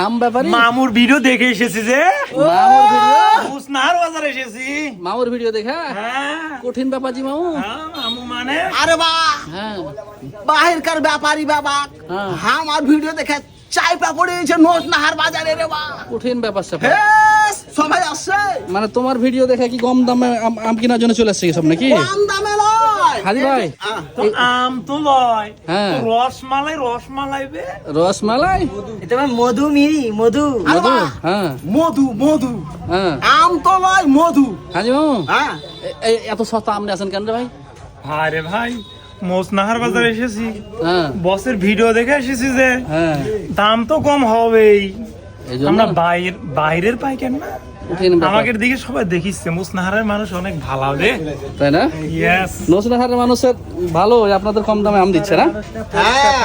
আম ব্যাপারী মামুর ভিডিও দেখে এসেছি যে মামুর ভিডিও মুসনার বাজার এসেছি। মামুর ভিডিও দেখা হ্যাঁ কঠিন ব্যাপারজি মামু হ্যাঁ, মামু মানে আরে বা হ্যাঁ বাহিরকার ব্যাপারী বাবা হ্যাঁ। আমার ভিডিও দেখে চাইপা পড়েছে নোটনাহার বাজারে রে বা কঠিন ব্যাপার স্যাপার। হে সবাই আসছে মানে তোমার ভিডিও দেখে কি কম দামে আম কেনার জন্য চলে আসছে সব নাকি কম দামে লয় হাদি ভাই তো আম তো লয় হ্যাঁ। তো রসমালাই বে রসমালাই এটা মধু মিরি মধু আরে মধু বাহ, হ্যাঁ মধু মধু হ্যাঁ আম তো লয় মধু হাজি মামু হ্যাঁ এত সস্তা আম নিয়ে আসেন কেন রে ভাই আরে ভাই মোসনাহার বাজার এসেছি, হ্যাঁ বসের ভিডিও দেখে এসেছি যে হ্যাঁ দাম তো কম হবেই। এই জন্য আমরা বাইরের পাইকার না, কঠিন ব্যাপার আমাকে দিকে সবাই দেখিচ্ছে মোসনাহারের মানুষ অনেক ভালো হবে। তাই না ইয়েস নসিনাহারের মানুষের ভালো আপনাদের কম দামে আম দিচ্ছে না হ্যাঁ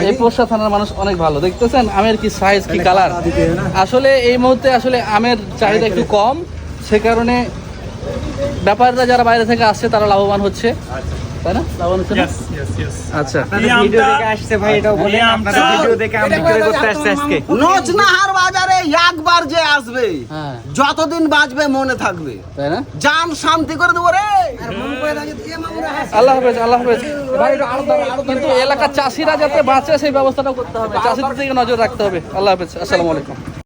এই পোষা থানার মানুষ অনেক ভালো দেখতেছেন আমের কি সাইজ কি কালার আসলে এই মুহূর্তে আসলে আমের চাহিদা একটু কম সে কারণে ব্যাপারীরা যারা বাইরে থেকে আসছে তারা লাভবান হচ্ছে তাই না লাভবান হচ্ছে না? ইয়েস ইয়েস ইয়েস আচ্ছা ভিডিও দেখে আসছে ভাই, এটাও বলে আপনাদের ভিডিও দেখে আম বিক্রি করতে আসছে আজকে। নোচনাহার বাজারে একবার যে আসবে হ্যাঁ যতদিন বাঁচবে মনে থাকবে, তাই না জান শান্তি করে দেবো রে। আল্লাহ হাফেজ আল্লাহ হাফেজ ভাই একটু আরো দাঁড়াও, কিন্তু এলাকার চাষিরা যাতে বাঁচে সেই ব্যবস্থাটা করতে হবে চাষিদের দিকে নজর রাখতে হবে আল্লাহ হাফেজ আসসালামু আলাইকুম